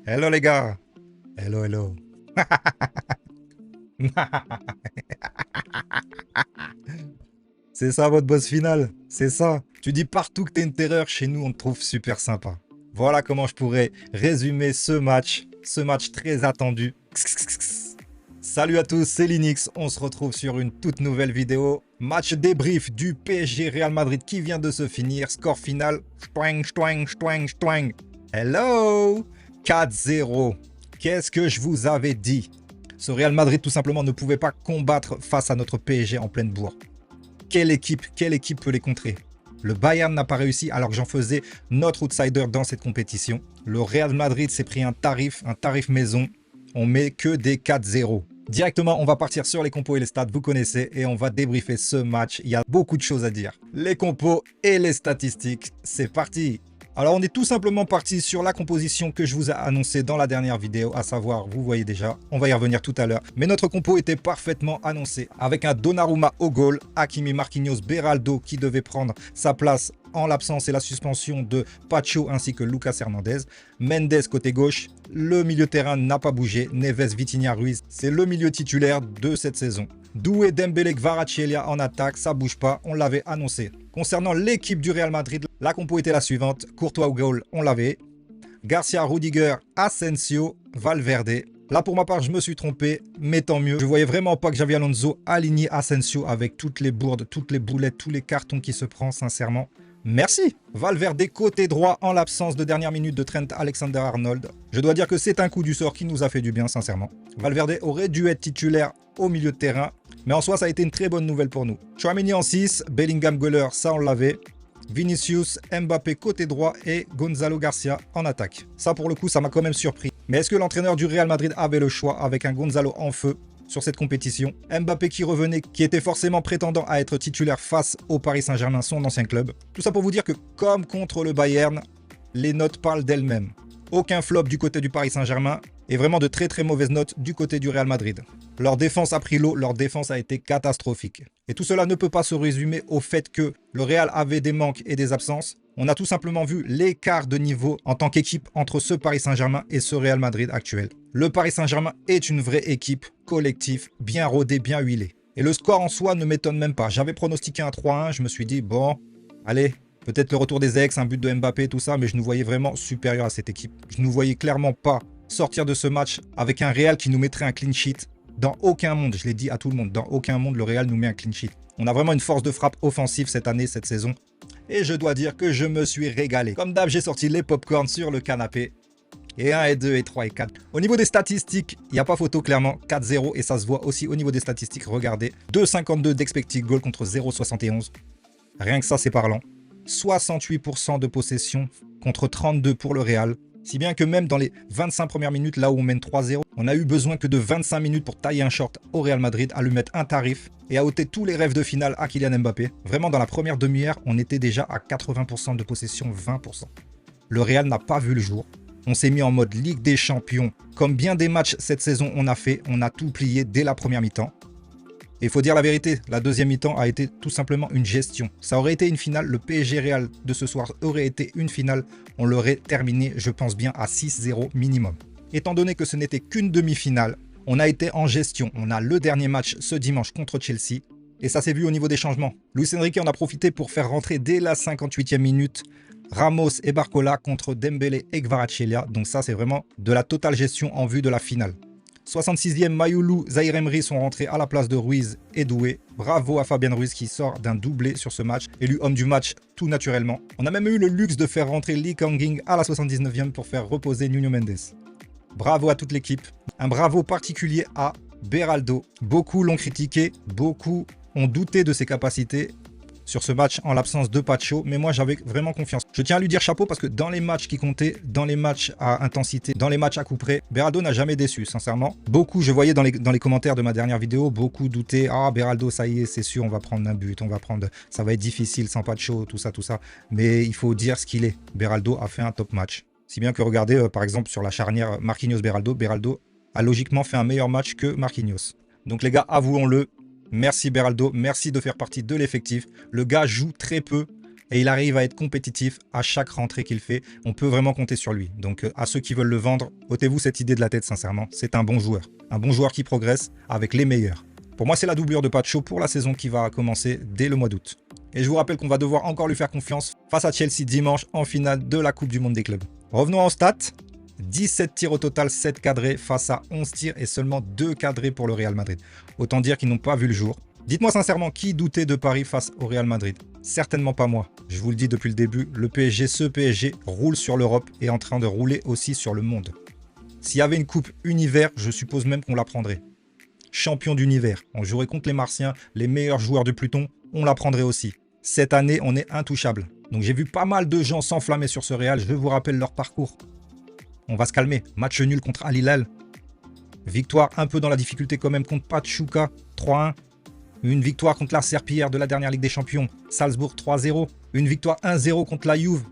Hello les gars. Hello, hello. C'est ça votre boss final. C'est ça. Tu dis partout que t'es une terreur, chez nous on te trouve super sympa. Voilà comment je pourrais résumer ce match très attendu. Salut à tous, c'est Linux. On se retrouve sur une toute nouvelle vidéo. Match débrief du PSG Real Madrid qui vient de se finir. Score final. Stwang, stwang, stwang, stwang. Hello 4-0. Qu'est-ce que je vous avais dit? Ce Real Madrid tout simplement ne pouvait pas combattre face à notre PSG en pleine bourre. Quelle équipe peut les contrer? Le Bayern n'a pas réussi alors que j'en faisais notre outsider dans cette compétition. Le Real Madrid s'est pris un tarif maison. On met que des 4-0. Directement, on va partir sur les compos et les stats, vous connaissez, et on va débriefer ce match. Il y a beaucoup de choses à dire. Les compos et les statistiques, c'est parti! Alors on est tout simplement parti sur la composition que je vous ai annoncée dans la dernière vidéo, à savoir, vous voyez déjà, on va y revenir tout à l'heure. Mais notre compo était parfaitement annoncée, avec un Donnarumma au goal, Hakimi, Marquinhos, Beraldo qui devait prendre sa place en l'absence et la suspension de Pacho ainsi que Lucas Hernandez. Mendes côté gauche, le milieu terrain n'a pas bougé, Neves, Vitinha, Ruiz, c'est le milieu titulaire de cette saison. Doué, Dembélé, Kvaratskhelia en attaque, ça bouge pas, on l'avait annoncé. Concernant l'équipe du Real Madrid, la compo était la suivante. Courtois au goal, on l'avait. Garcia, Rudiger, Asensio, Valverde. Là, pour ma part, je me suis trompé, mais tant mieux. Je voyais vraiment pas que Xabi Alonso alignait Asensio avec toutes les bourdes, toutes les boulettes, tous les cartons qui se prend, sincèrement. Merci. Valverde côté droit en l'absence de dernière minute de Trent Alexander-Arnold. Je dois dire que c'est un coup du sort qui nous a fait du bien, sincèrement. Valverde aurait dû être titulaire au milieu de terrain, mais en soi, ça a été une très bonne nouvelle pour nous. Chouameni en 6, Bellingham Goller, ça on l'avait. Vinicius, Mbappé côté droit et Gonzalo Garcia en attaque. Ça pour le coup, ça m'a quand même surpris. Mais est-ce que l'entraîneur du Real Madrid avait le choix avec un Gonzalo en feu sur cette compétition? Mbappé qui revenait, qui était forcément prétendant à être titulaire face au Paris Saint-Germain, son ancien club. Tout ça pour vous dire que comme contre le Bayern, les notes parlent d'elles-mêmes. Aucun flop du côté du Paris Saint-Germain et vraiment de très mauvaises notes du côté du Real Madrid. Leur défense a pris l'eau, leur défense a été catastrophique. Et tout cela ne peut pas se résumer au fait que le Real avait des manques et des absences. On a tout simplement vu l'écart de niveau en tant qu'équipe entre ce Paris Saint-Germain et ce Real Madrid actuel. Le Paris Saint-Germain est une vraie équipe, collectif, bien rodée, bien huilée. Et le score en soi ne m'étonne même pas. J'avais pronostiqué un 3-1, je me suis dit, bon, allez, peut-être le retour des ex, un but de Mbappé, tout ça, mais je nous voyais vraiment supérieur à cette équipe. Je ne nous voyais clairement pas sortir de ce match avec un Real qui nous mettrait un clean sheet. Dans aucun monde, je l'ai dit à tout le monde, dans aucun monde, le Real nous met un clean sheet. On a vraiment une force de frappe offensive cette année, cette saison. Et je dois dire que je me suis régalé. Comme d'hab, j'ai sorti les popcorn sur le canapé. Et 1, et 2, et 3, et 4. Au niveau des statistiques, il n'y a pas photo clairement. 4-0 et ça se voit aussi au niveau des statistiques. Regardez, 2,52 d'expected goal contre 0,71. Rien que ça, c'est parlant. 68% de possession contre 32 pour le Real. Si bien que même dans les 25 premières minutes, là où on mène 3-0, on a eu besoin que de 25 minutes pour tailler un short au Real Madrid, à lui mettre un tarif et à ôter tous les rêves de finale à Kylian Mbappé. Vraiment, dans la première demi-heure, on était déjà à 80% de possession, 20%. Le Real n'a pas vu le jour. On s'est mis en mode Ligue des Champions. Comme bien des matchs cette saison on a tout plié dès la première mi-temps. Et il faut dire la vérité, la deuxième mi-temps a été tout simplement une gestion. Ça aurait été une finale, le PSG Real de ce soir aurait été une finale. On l'aurait terminé, je pense bien, à 6-0 minimum. Étant donné que ce n'était qu'une demi-finale, on a été en gestion. On a le dernier match ce dimanche contre Chelsea. Et ça s'est vu au niveau des changements. Luis Enrique en a profité pour faire rentrer dès la 58e minute Ramos et Barcola contre Dembélé et Kvaratskhelia. Donc ça, c'est vraiment de la totale gestion en vue de la finale. 66e, Mayoulou, Zahir Emery sont rentrés à la place de Ruiz et Doué. Bravo à Fabien Ruiz qui sort d'un doublé sur ce match, élu homme du match tout naturellement. On a même eu le luxe de faire rentrer Lee Kang-in à la 79e pour faire reposer Nuno Mendes. Bravo à toute l'équipe. Un bravo particulier à Beraldo. Beaucoup l'ont critiqué, beaucoup ont douté de ses capacités sur ce match en l'absence de Pacho, mais moi j'avais vraiment confiance. Je tiens à lui dire chapeau parce que dans les matchs qui comptaient, dans les matchs à intensité, dans les matchs à coup près, Beraldo n'a jamais déçu, sincèrement. Beaucoup, je voyais dans les commentaires de ma dernière vidéo, beaucoup doutaient, ah Beraldo ça y est, c'est sûr, on va prendre un but, ça va être difficile sans Pacho, tout ça. Mais il faut dire ce qu'il est. Beraldo a fait un top match. Si bien que regardez, par exemple, sur la charnière Marquinhos-Beraldo, Beraldo a logiquement fait un meilleur match que Marquinhos. Donc les gars, avouons-le, merci Beraldo, merci de faire partie de l'effectif. Le gars joue très peu, et il arrive à être compétitif à chaque rentrée qu'il fait. On peut vraiment compter sur lui. Donc à ceux qui veulent le vendre, ôtez-vous cette idée de la tête sincèrement. C'est un bon joueur. Un bon joueur qui progresse avec les meilleurs. Pour moi, c'est la doublure de Pacho pour la saison qui va commencer dès le mois d'août. Et je vous rappelle qu'on va devoir encore lui faire confiance face à Chelsea dimanche en finale de la Coupe du Monde des clubs. Revenons en stats. 17 tirs au total, 7 cadrés face à 11 tirs et seulement 2 cadrés pour le Real Madrid. Autant dire qu'ils n'ont pas vu le jour. Dites-moi sincèrement, qui doutait de Paris face au Real Madrid? Certainement pas moi. Je vous le dis depuis le début, le PSG, ce PSG, roule sur l'Europe et est en train de rouler aussi sur le monde. S'il y avait une coupe univers, je suppose même qu'on la prendrait. Champion d'univers, on jouerait contre les Martiens, les meilleurs joueurs de Pluton, on la prendrait aussi. Cette année, on est intouchable. Donc j'ai vu pas mal de gens s'enflammer sur ce Real, je vous rappelle leur parcours. On va se calmer. Match nul contre Al Hilal. Victoire un peu dans la difficulté quand même contre Pachuca, 3-1. Une victoire contre la Serpillière de la dernière Ligue des Champions, Salzbourg 3-0. Une victoire 1-0 contre la Juve.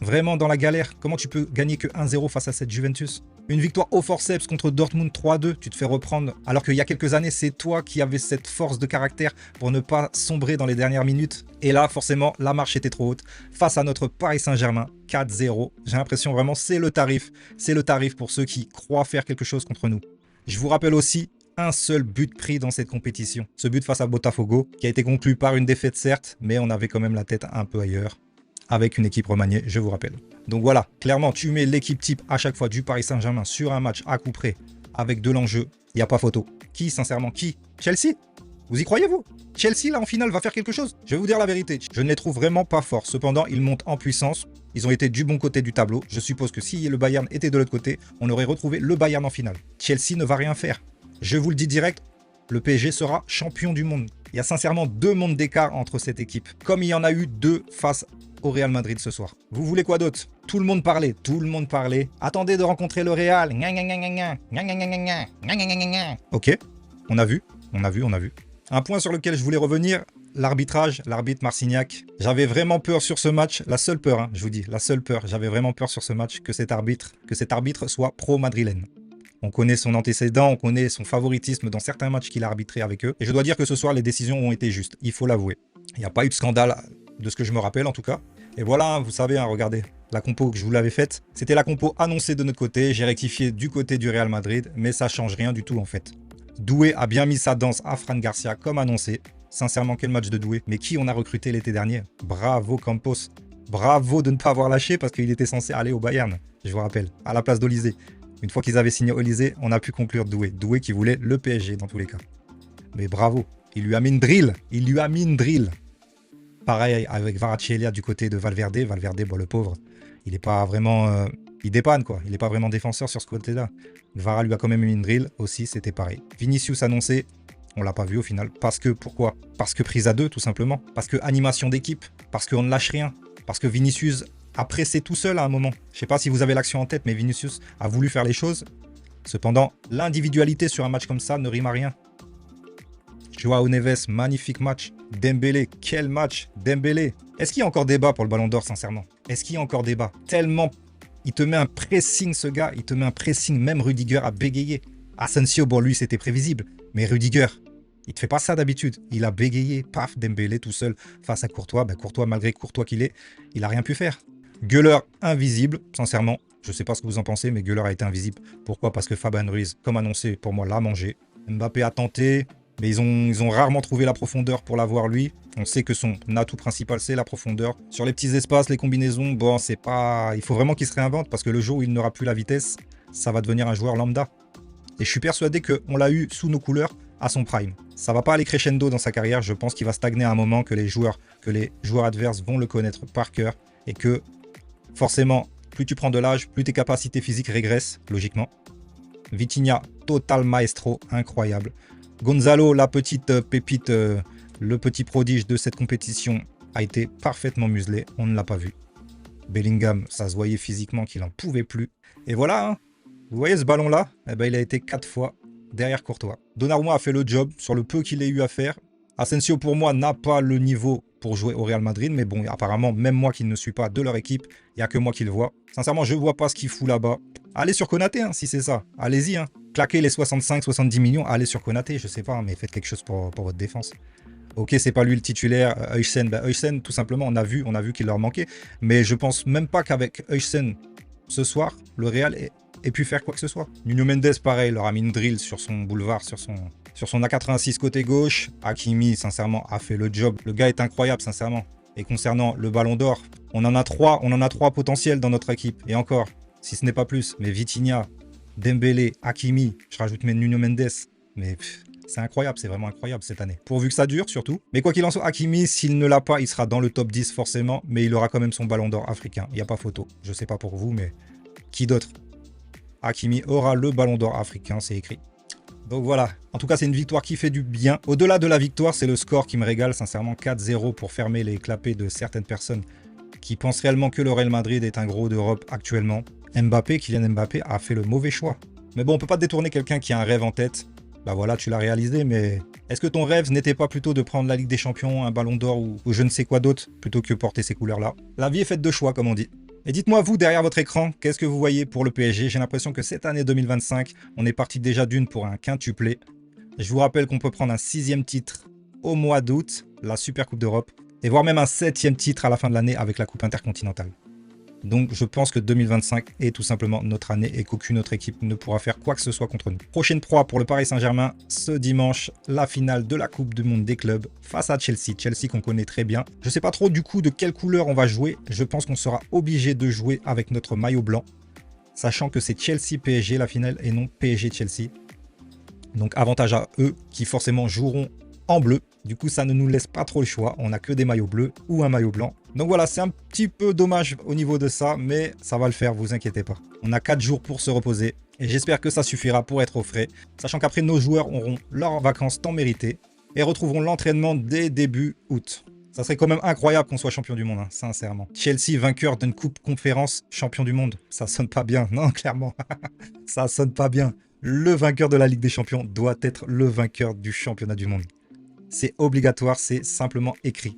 Vraiment dans la galère. Comment tu peux gagner que 1-0 face à cette Juventus? Une victoire au forceps contre Dortmund 3-2. Tu te fais reprendre alors qu'il y a quelques années, c'est toi qui avais cette force de caractère pour ne pas sombrer dans les dernières minutes. Et là, forcément, la marche était trop haute. Face à notre Paris Saint-Germain, 4-0. J'ai l'impression vraiment, c'est le tarif. C'est le tarif pour ceux qui croient faire quelque chose contre nous. Je vous rappelle aussi un seul but pris dans cette compétition. Ce but face à Botafogo, qui a été conclu par une défaite certes, mais on avait quand même la tête un peu ailleurs. Avec une équipe remaniée, je vous rappelle. Donc voilà, clairement, tu mets l'équipe type à chaque fois du Paris Saint-Germain sur un match à coup près, avec de l'enjeu, il n'y a pas photo. Qui, sincèrement, qui? Chelsea? Vous y croyez, vous? Chelsea, là, en finale, va faire quelque chose? Je vais vous dire la vérité, je ne les trouve vraiment pas forts. Cependant, ils montent en puissance, ils ont été du bon côté du tableau. Je suppose que si le Bayern était de l'autre côté, on aurait retrouvé le Bayern en finale. Chelsea ne va rien faire. Je vous le dis direct, le PSG sera champion du monde. Il y a sincèrement 2 mondes d'écart entre cette équipe, comme il y en a eu 2 face au Real Madrid ce soir. Vous voulez quoi d'autre? Tout le monde parlait, tout le monde parlait. Attendez de rencontrer le Real. Ok, on a vu. Un point sur lequel je voulais revenir, l'arbitrage, l'arbitre Marcignac. J'avais vraiment peur sur ce match, la seule peur, hein, je vous dis, la seule peur. J'avais vraiment peur sur ce match que cet arbitre soit pro-madrilène. On connaît son antécédent, on connaît son favoritisme dans certains matchs qu'il a arbitré avec eux. Et je dois dire que ce soir, les décisions ont été justes, il faut l'avouer. Il n'y a pas eu de scandale, de ce que je me rappelle en tout cas. Et voilà, hein, vous savez, hein, regardez, la compo que je vous l'avais faite, c'était la compo annoncée de notre côté. J'ai rectifié du côté du Real Madrid, mais ça change rien du tout en fait. Doué a bien mis sa danse à Fran Garcia comme annoncé. Sincèrement, quel match de Doué. Mais qui on a recruté l'été dernier? Bravo Campos. Bravo de ne pas avoir lâché parce qu'il était censé aller au Bayern, je vous rappelle, à la place d'Olysée. Une fois qu'ils avaient signé Olysée, on a pu conclure Doué. Doué qui voulait le PSG dans tous les cas. Mais bravo, il lui a mis une drill. Il lui a mis une drill. Pareil avec Kvaratskhelia du côté de Valverde. Valverde, bon, le pauvre, il n'est pas vraiment... il dépanne quoi. Il n'est pas vraiment défenseur sur ce côté-là. Vara lui a quand même mis une drill aussi, c'était pareil. Vinicius annoncé, on l'a pas vu au final. Parce que, pourquoi? Parce que prise à 2 tout simplement. Parce que animation d'équipe. Parce qu'on ne lâche rien. Parce que Vinicius a pressé tout seul à un moment. Je ne sais pas si vous avez l'action en tête, mais Vinicius a voulu faire les choses. Cependant, l'individualité sur un match comme ça ne rime à rien. Joao Neves, magnifique match. Dembélé, quel match. Dembélé. Est-ce qu'il y a encore débat pour le Ballon d'Or, sincèrement? Est-ce qu'il y a encore débat? Tellement, il te met un pressing, ce gars. Il te met un pressing. Même Rudiger a bégayé. Asensio, bon, lui, c'était prévisible. Mais Rudiger, il te fait pas ça d'habitude. Il a bégayé. Paf, Dembélé tout seul face à Courtois. Ben, Courtois, malgré Courtois qu'il est, il a rien pu faire. Gueuleur invisible, sincèrement. Je ne sais pas ce que vous en pensez, mais Gueuleur a été invisible. Pourquoi? Parce que Fabian Ruiz, comme annoncé, pour moi, l'a mangé. Mbappé a tenté, mais ils ont rarement trouvé la profondeur pour l'avoir lui. On sait que son atout principal, c'est la profondeur. Sur les petits espaces, les combinaisons, bon, c'est pas... Il faut vraiment qu'il se réinvente, parce que le jour où il n'aura plus la vitesse, ça va devenir un joueur lambda. Et je suis persuadé qu'on l'a eu sous nos couleurs à son prime. Ça va pas aller crescendo dans sa carrière. Je pense qu'il va stagner à un moment, que les joueurs adverses vont le connaître par cœur, et que forcément, plus tu prends de l'âge, plus tes capacités physiques régressent, logiquement. Vitinha, total maestro, incroyable. Gonzalo, la petite pépite, le petit prodige de cette compétition, a été parfaitement muselé, on ne l'a pas vu. Bellingham, ça se voyait physiquement qu'il n'en pouvait plus. Et voilà, hein. Vous voyez ce ballon-là? Eh ben, il a été 4 fois derrière Courtois. Donnarumma a fait le job sur le peu qu'il ait eu à faire. Asensio, pour moi, n'a pas le niveau pour jouer au Real Madrid, mais bon, apparemment, même moi qui ne suis pas de leur équipe, il n'y a que moi qui le vois. Sincèrement, je ne vois pas ce qu'il fout là-bas. Allez sur Konaté, hein, si c'est ça. Allez-y, hein. Claquez les 65-70 millions, allez sur Konaté, je sais pas, mais faites quelque chose pour votre défense. Ok, c'est pas lui le titulaire, Huysen. Bah, Huysen, tout simplement, on a vu qu'il leur manquait. Mais je pense même pas qu'avec Huysen, ce soir, le Real ait pu faire quoi que ce soit. Nuno Mendes, pareil, leur a mis une drill sur son boulevard, sur son A86 côté gauche. Hakimi, sincèrement, a fait le job. Le gars est incroyable, sincèrement. Et concernant le Ballon d'Or, on en a trois potentiels dans notre équipe. Et encore, si ce n'est pas plus. Mais Vitinha, Dembélé, Hakimi, je rajoute même Nuno Mendes. Mais c'est incroyable, c'est vraiment incroyable cette année. Pourvu que ça dure surtout. Mais quoi qu'il en soit, Hakimi, s'il ne l'a pas, il sera dans le top 10 forcément. Mais il aura quand même son Ballon d'Or africain. Il n'y a pas photo. Je sais pas pour vous, mais qui d'autre? Hakimi aura le Ballon d'Or africain, c'est écrit. Donc voilà, en tout cas c'est une victoire qui fait du bien. Au-delà de la victoire, c'est le score qui me régale, sincèrement 4-0 pour fermer les clapets de certaines personnes qui pensent réellement que le Real Madrid est un gros d'Europe actuellement. Kylian Mbappé a fait le mauvais choix. Mais bon, on peut pas détourner quelqu'un qui a un rêve en tête. Bah voilà, tu l'as réalisé, mais est-ce que ton rêve n'était pas plutôt de prendre la Ligue des Champions, un Ballon d'Or ou je ne sais quoi d'autre, plutôt que porter ces couleurs-là? La vie est faite de choix, comme on dit. Et dites-moi, vous, derrière votre écran, qu'est-ce que vous voyez pour le PSG? J'ai l'impression que cette année 2025, on est parti déjà d'une pour un quintuplé. Je vous rappelle qu'on peut prendre un 6e titre au mois d'août, la Super Coupe d'Europe, et voire même un 7e titre à la fin de l'année avec la Coupe intercontinentale. Donc je pense que 2025 est tout simplement notre année et qu'aucune autre équipe ne pourra faire quoi que ce soit contre nous. Prochaine proie pour le Paris Saint-Germain, ce dimanche, la finale de la Coupe du Monde des clubs face à Chelsea. Chelsea qu'on connaît très bien. Je ne sais pas trop du coup de quelle couleur on va jouer. Je pense qu'on sera obligé de jouer avec notre maillot blanc, sachant que c'est Chelsea-PSG la finale et non PSG-Chelsea. Donc avantage à eux qui forcément joueront en bleu. Du coup, ça ne nous laisse pas trop le choix. On n'a que des maillots bleus ou un maillot blanc. Donc voilà, c'est un petit peu dommage au niveau de ça, mais ça va le faire, vous inquiétez pas. On a 4 jours pour se reposer et j'espère que ça suffira pour être au frais, sachant qu'après, nos joueurs auront leurs vacances tant méritées et retrouveront l'entraînement dès début août. Ça serait quand même incroyable qu'on soit champion du monde, hein, sincèrement. Chelsea, vainqueur d'une coupe conférence, champion du monde. Ça sonne pas bien, non, clairement. Ça sonne pas bien. Le vainqueur de la Ligue des Champions doit être le vainqueur du championnat du monde. C'est obligatoire, c'est simplement écrit.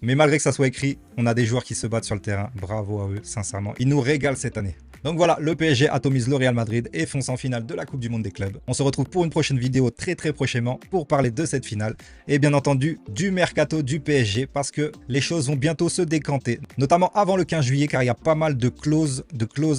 Mais malgré que ça soit écrit, on a des joueurs qui se battent sur le terrain. Bravo à eux, sincèrement. Ils nous régalent cette année. Donc voilà, le PSG atomise le Real Madrid et fonce en finale de la Coupe du Monde des clubs. On se retrouve pour une prochaine vidéo très prochainement pour parler de cette finale. Et bien entendu, du mercato du PSG parce que les choses vont bientôt se décanter. Notamment avant le 15 juillet car il y a pas mal de clauses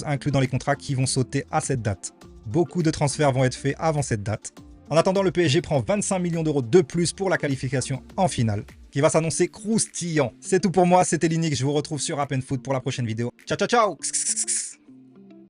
incluses dans les contrats qui vont sauter à cette date. Beaucoup de transferts vont être faits avant cette date. En attendant, le PSG prend 25 millions d'euros de plus pour la qualification en finale, qui va s'annoncer croustillant. C'est tout pour moi, c'était Linux, je vous retrouve sur App & Foot pour la prochaine vidéo. Ciao, ciao, ciao!